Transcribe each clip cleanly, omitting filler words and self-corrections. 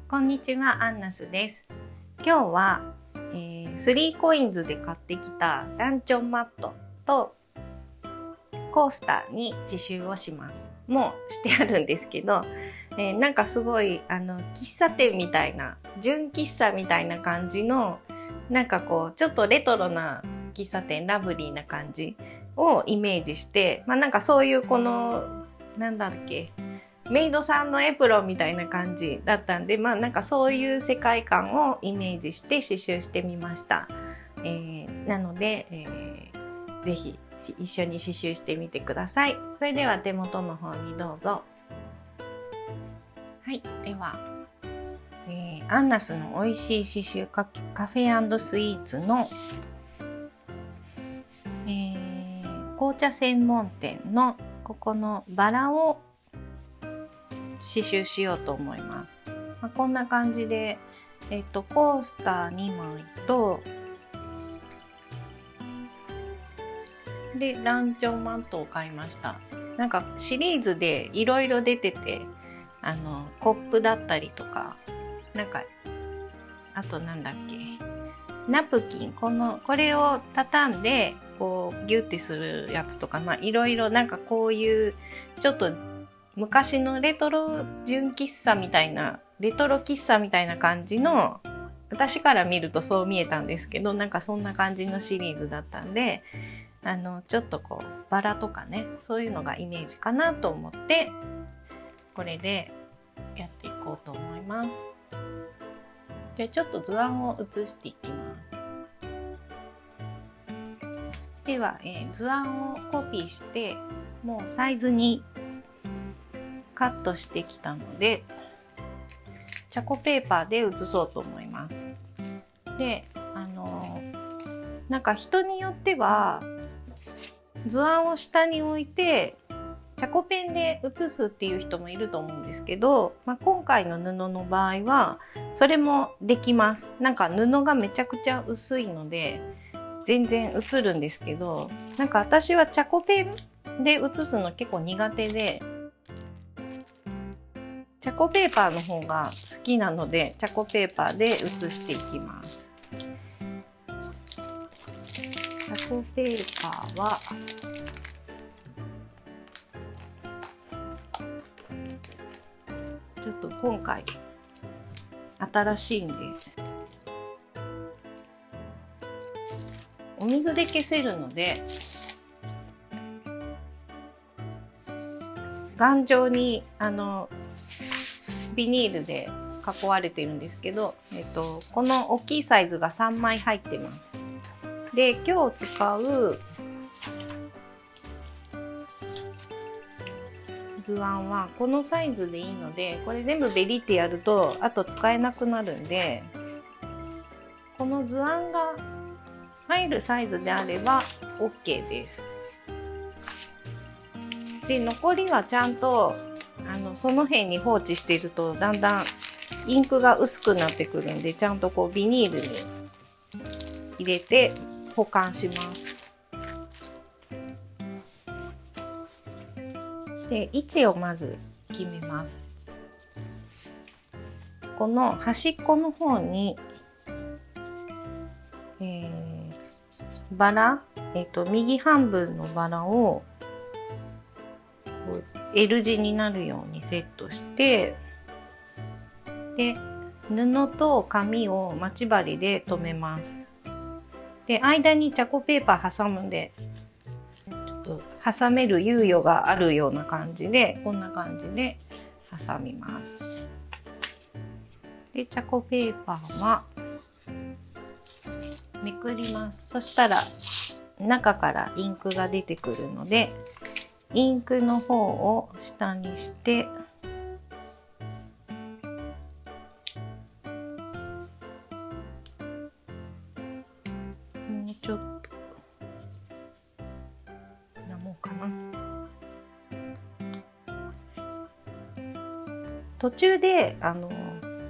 こんにちは、アンナスです。今日は、3COINS で買ってきたランチョンマットとコースターに刺繍をします。もうしてあるんですけど、なんかすごい喫茶店みたいな、純喫茶みたいな感じの、なんかこうちょっとレトロな喫茶店、ラブリーな感じをイメージして、なんかそういうこのなんだっけ、メイドさんのエプロンみたいな感じだったんで、なんかそういう世界観をイメージして刺繍してみました。なので、ぜひ一緒に刺繍してみてください。それでは手元の方にどうぞ。はい、では、アンナスの美味しい刺繍カフェ&スイーツの、紅茶専門店のここのバラを刺繍しようと思います。こんな感じで、コースター2枚とでランチョンマットを買いました。なんかシリーズでいろいろ出てて、コップだったりとか、なんかあとなんだっけ、ナプキン、これを畳んでこうギュッてするやつとか、いろいろなんかこういうちょっと昔のレトロ純喫茶みたいな、レトロ喫茶みたいな感じの、私から見るとそう見えたんですけど、なんかそんな感じのシリーズだったんで、ちょっとこうバラとかね、そういうのがイメージかなと思ってこれでやっていこうと思います。で、ちょっと図案を写していきます。では、図案をコピーしてもうサイズにカットしてきたので、チャコペーパーで写そうと思います。で、なんか人によっては図案を下に置いてチャコペンで写すっていう人もいると思うんですけど、今回の布の場合はそれもできます。なんか布がめちゃくちゃ薄いので全然写るんですけど、なんか私はチャコペンで写すの結構苦手で、チャコペーパーの方が好きなのでチャコペーパーで写していきます。チャコペーパーはちょっと今回新しいんでお水で消せるので頑丈にビニールで囲われてるんですけど、この大きいサイズが3枚入ってます。で、今日使う図案はこのサイズでいいので、これ全部ベリってやるとあと使えなくなるんで、この図案が入るサイズであれば OK です。で、残りはちゃんとその辺に放置しているとだんだんインクが薄くなってくるんで、ちゃんとこうビニールに入れて保管します。で、位置をまず決めます。この端っこの方に、バラ、右半分のバラをこう L 字になるようにセットして、で、布と紙を待ち針で留めます。で、間にチャコペーパー挟むんで、ちょっと挟める猶予があるような感じで、こんな感じで挟みます。で、チャコペーパーはめくります。そしたら中からインクが出てくるので、インクの方を下にしてもうちょっとなもんかな。途中で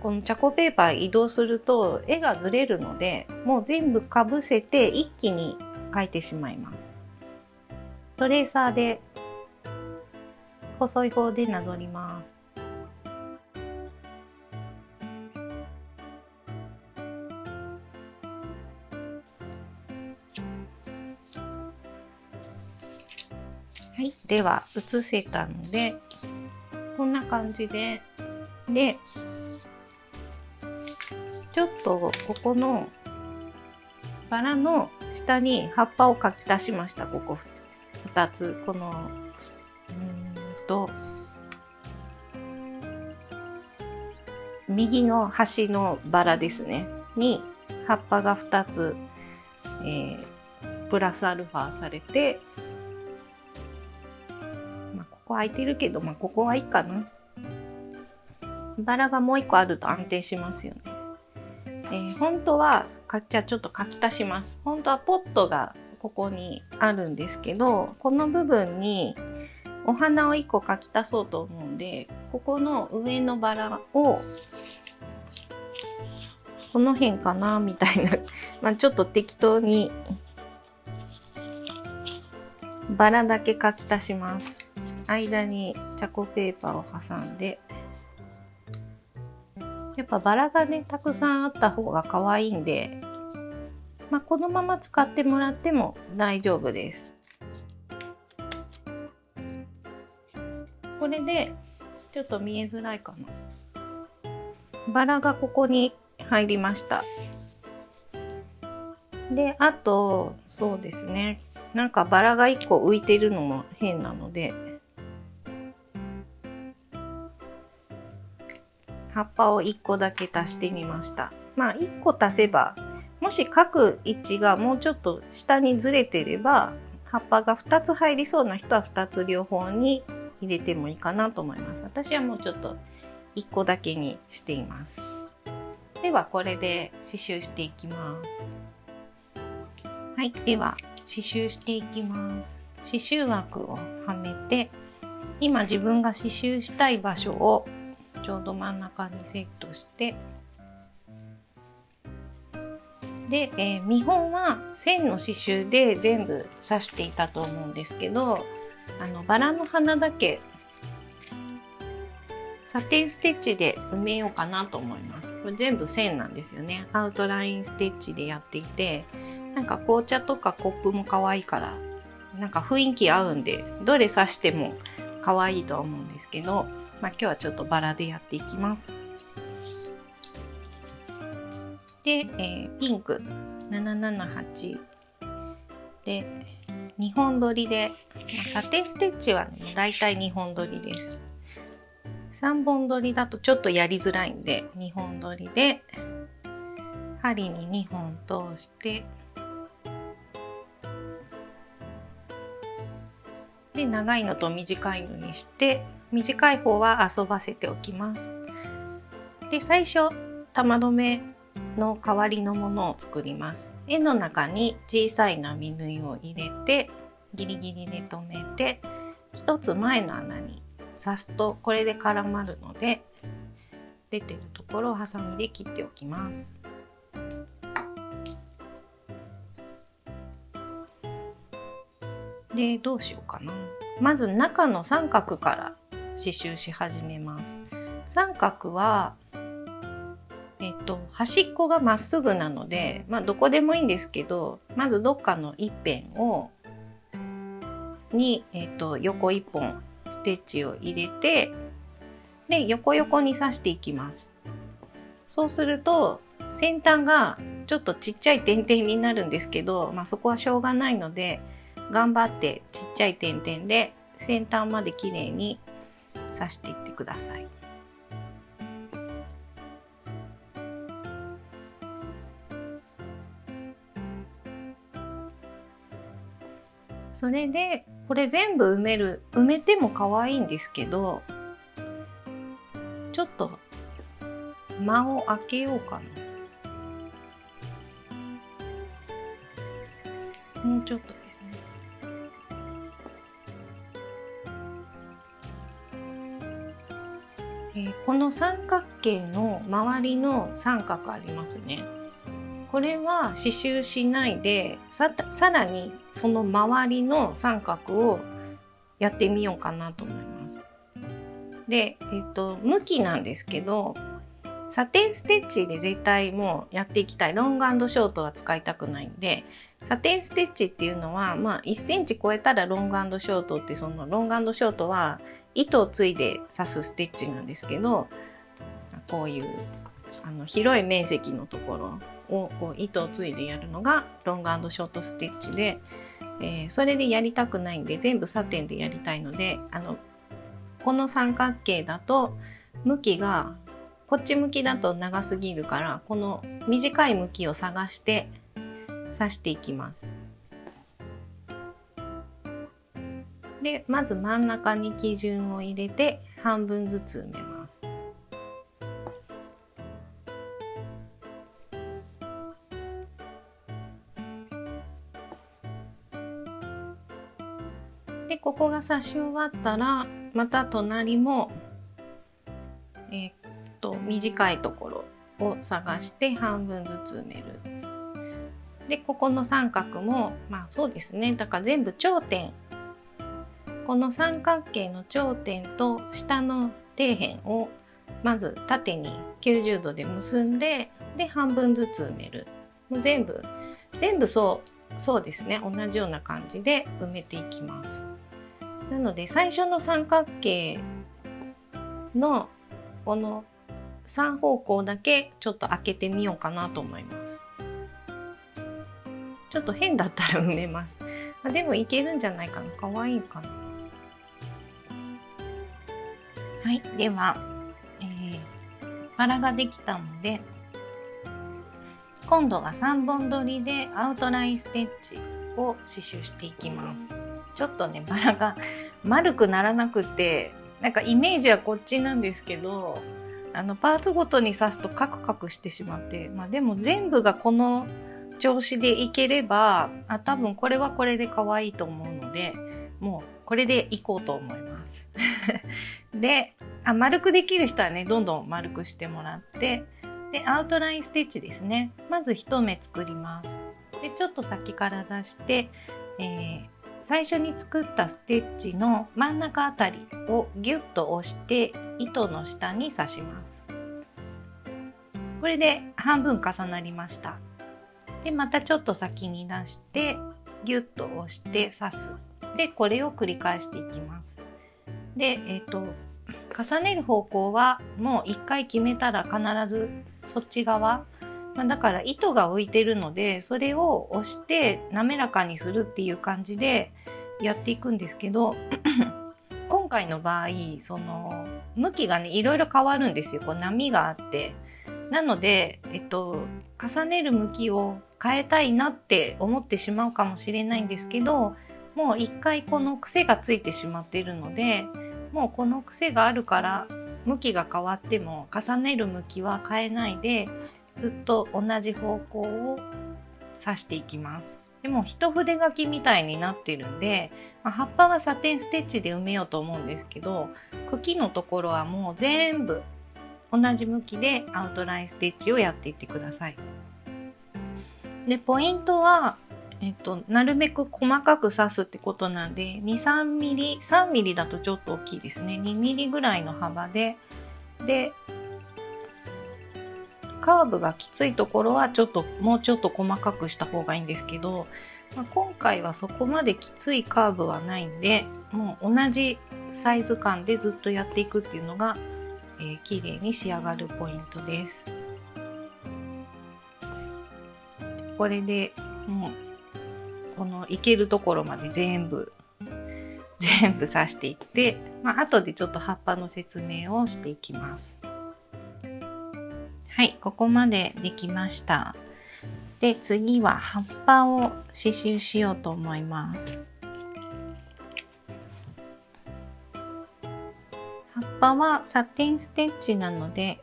このチャコペーパー移動すると絵がずれるので、もう全部かぶせて一気に描いてしまいます。トレーサーで細い方でなぞります。はい、では写せたのでこんな感じで、ちょっとここのバラの下に葉っぱを描き足しました。ここ2つ、この右の端のバラですねに葉っぱが2つ、プラスアルファされて、ここ空いてるけど、ここはいいかな。バラがもう1個あると安定しますよね。本当はじゃあちょっと書き足します。本当はポットがここにあるんですけど、この部分にお花を1個書き足そうと思うんで、ここの上のバラをこの辺かなみたいなちょっと適当にバラだけ書き足します。間にチャコペーパーを挟んで、やっぱバラがねたくさんあった方が可愛いんで、このまま使ってもらっても大丈夫です。これでちょっと見えづらいかな。バラがここに入りました。で、あとそうですね、なんかバラが1個浮いてるのも変なので、葉っぱを1個だけ足してみました。1個足せば、もし書く位置がもうちょっと下にずれてれば、葉っぱが2つ入りそうな人は2つ両方に入れてもいいかなと思います。私はもうちょっと1個だけにしています。ではこれで刺繍していきます。はい、では刺繍していきます。刺繍枠をはめて、今自分が刺繍したい場所をちょうど真ん中にセットして、で、見本は線の刺繍で全部刺していたと思うんですけど、バラの花だけサテンステッチで埋めようかなと思います。これ全部線なんですよね。アウトラインステッチでやっていて、なんか紅茶とかコップも可愛いから、なんか雰囲気合うんで、どれ刺しても可愛いとは思うんですけど、今日はちょっとバラでやっていきます。で、ピンク778で2本取りで、サテンステッチは、だいたい2本取りです。3本取りだとちょっとやりづらいんで2本取りで、針に2本通して、で長いのと短いのにして、短い方は遊ばせておきます。で最初玉留めの代わりのものを作ります。絵の中に小さい波縫いを入れて、ギリギリで留めて、一つ前の穴に刺すとこれで絡まるので、出てるところをハサミで切っておきます。でどうしようかな。まず中の三角から刺繍し始めます。三角は端っこがまっすぐなので、どこでもいいんですけど、まずどっかの一辺に、横一本ステッチを入れて、で横横に刺していきます。そうすると先端がちょっとちっちゃい点々になるんですけど、そこはしょうがないので、頑張ってちっちゃい点々で先端まできれいに刺していってください。それでこれ全部埋めても可愛いんですけど、ちょっと間を空けようかな。もうちょっとですね。この三角形の周りの三角ありますね。これは刺繍しないで、さらにその周りの三角をやってみようかなと思います。で、向きなんですけど、サテンステッチで絶対もうやっていきたい。ロング&ショートは使いたくないんで、サテンステッチっていうのは、1センチ超えたらロング&ショートって、そのロング&ショートは糸を継いで刺すステッチなんですけど、こういう広い面積のところをこう糸を継いでやるのがロング&ショートステッチで、それでやりたくないんで全部サテンでやりたいので、この三角形だと向きがこっち向きだと長すぎるから、この短い向きを探して刺していきます。でまず真ん中に基準を入れて半分ずつ埋めます。でここが刺し終わったらまた隣も短いところを探して半分ずつ埋める。でここの三角もそうですね、だから全部頂点、この三角形の頂点と下の底辺をまず縦に90度で結んで、で半分ずつ埋める。もう全部そうですね、同じような感じで埋めていきます。なので最初の三角形のこの3方向だけちょっと開けてみようかなと思います。ちょっと変だったら埋めます。でもいけるんじゃないかな。かわいいかな。はい、では、バラができたので今度は3本取りでアウトラインステッチを刺繍していきます。ちょっとねバラが丸くならなくて、なんかイメージはこっちなんですけど、パーツごとに刺すとカクカクしてしまって、でも全部がこの調子でいければ多分これはこれで可愛いと思うので、もうこれでいこうと思いますで丸くできる人はねどんどん丸くしてもらって、でアウトラインステッチですね。まず1目作ります。でちょっと先から出して、最初に作ったステッチの真ん中あたりをギュッと押して糸の下に刺します。これで半分重なりました。でまたちょっと先に出してギュッと押して刺す。でこれを繰り返していきます。で重ねる方向はもう1回決めたら必ずそっち側、だから糸が浮いてるのでそれを押して滑らかにするっていう感じでやっていくんですけど今回の場合その向きがねいろいろ変わるんですよ。こう波があって、なので、重ねる向きを変えたいなって思ってしまうかもしれないんですけど、もう一回この癖がついてしまっているので、もうこの癖があるから向きが変わっても重ねる向きは変えないでずっと同じ方向を刺していきます。でも一筆書きみたいになってるんで、葉っぱはサテンステッチで埋めようと思うんですけど、茎のところはもう全部同じ向きでアウトラインステッチをやっていってください。でポイントは、なるべく細かく刺すってことなんで 2,3 ミリ3ミリだとちょっと大きいですね。2ミリぐらいの幅でカーブがきついところはもうちょっと細かくした方がいいんですけど、今回はそこまできついカーブはないんで、もう同じサイズ感でずっとやっていくっていうのが、綺麗に仕上がるポイントです。これでもうこのいけるところまで全部刺していって、後でちょっと葉っぱの説明をしていきます。はい、ここまでできました。で次は葉っぱを刺繍しようと思います。葉っぱはサテンステッチなので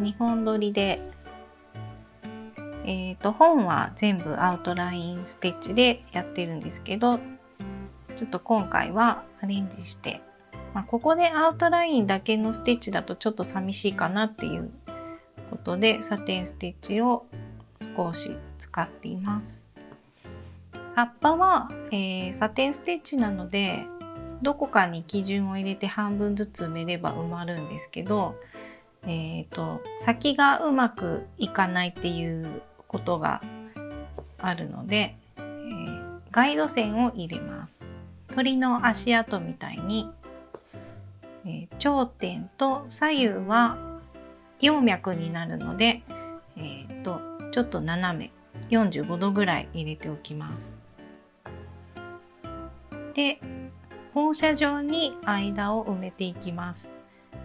2本取りで、本は全部アウトラインステッチでやってるんですけど、ちょっと今回はアレンジして、ここでアウトラインだけのステッチだとちょっと寂しいかなっていうことでサテンステッチを少し使っています。葉っぱは、サテンステッチなのでどこかに基準を入れて半分ずつ埋めれば埋まるんですけど、先がうまくいかないっていうことがあるので、ガイド線を入れます。鳥の足跡みたいに、頂点と左右は葉脈になるので、ちょっと斜め45度ぐらい入れておきます。で、放射状に間を埋めていきます。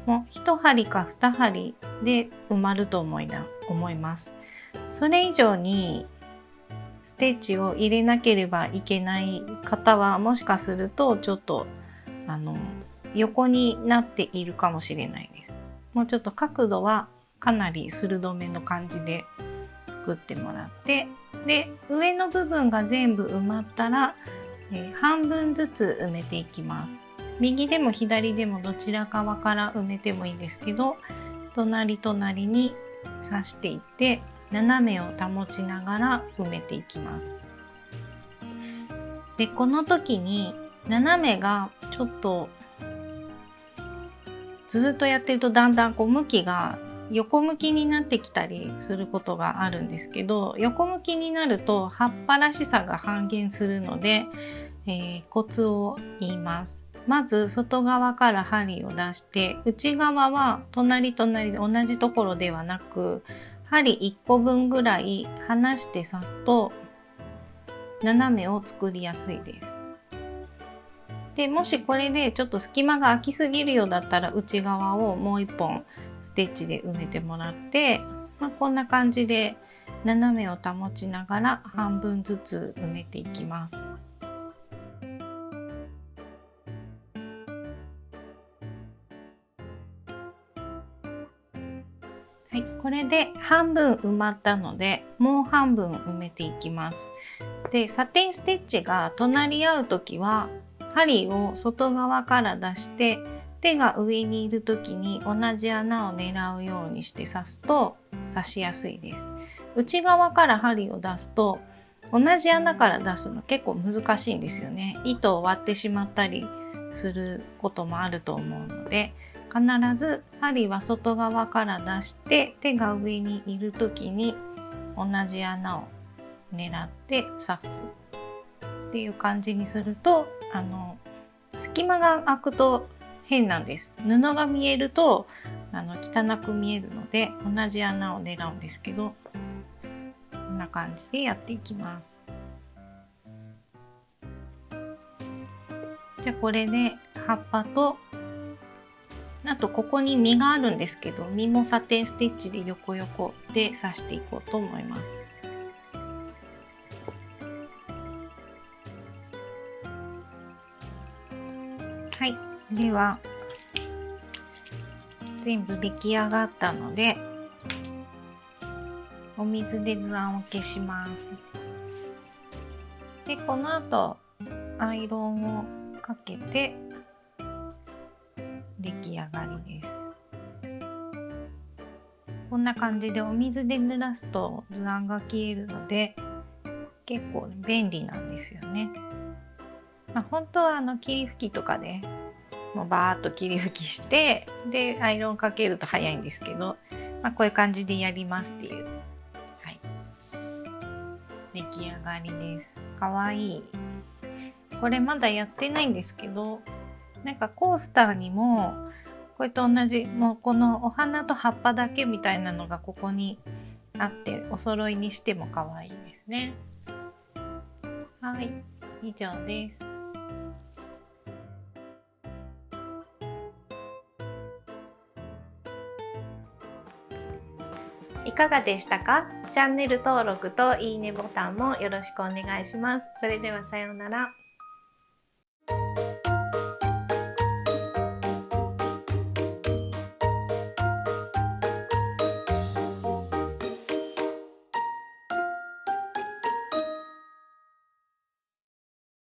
もう1針か2針で埋まると思います。それ以上にステッチを入れなければいけない方は、もしかするとちょっと横になっているかもしれないです。もうちょっと角度はかなり鋭めの感じで作ってもらって、で上の部分が全部埋まったら、半分ずつ埋めていきます。右でも左でもどちら側から埋めてもいいですけど、隣隣に刺していって斜めを保ちながら埋めていきます。で、この時に斜めがちょっとずっとやってるとだんだん向きが横向きになってきたりすることがあるんですけど、横向きになると葉っぱらしさが半減するので、コツを言います。まず外側から針を出して、内側は隣隣で同じところではなく、針1個分ぐらい離して刺すと斜めを作りやすいです。で、もしこれでちょっと隙間が空きすぎるようだったら、内側をもう1本ステッチで埋めてもらって、こんな感じで斜めを保ちながら半分ずつ埋めていきます。はい、これで半分埋まったので、もう半分埋めていきます。で、サテンステッチが隣り合う時は針を外側から出して、手が上にいる時に同じ穴を狙うようにして刺すと刺しやすいです。内側から針を出すと同じ穴から出すの結構難しいんですよね。糸を割ってしまったりすることもあると思うので、必ず針は外側から出して手が上にいる時に同じ穴を狙って刺すっていう感じにすると、隙間が空くと変なんです。布が見えると汚く見えるので、同じ穴を狙うんですけど、こんな感じでやっていきます。じゃあこれで葉っぱと、あとここに実があるんですけど、実もサテンステッチで横横で刺していこうと思います。はい、では全部出来上がったので、お水で図案を消します。で、この後アイロンをかけて出来上がりです。こんな感じでお水で濡らすと図案が消えるので、結構便利なんですよね。本当は霧吹きとかでもうバーッと霧吹きして、でアイロンかけると早いんですけど、こういう感じでやりますっていう、はい、出来上がりです。かわいい。これまだやってないんですけど、なんかコースターにもこれと同じ、もうこのお花と葉っぱだけみたいなのがここにあって、お揃いにしてもかわいいですね。はい、以上です。いかがでしたか？チャンネル登録といいねボタンもよろしくお願いします。それではさようなら。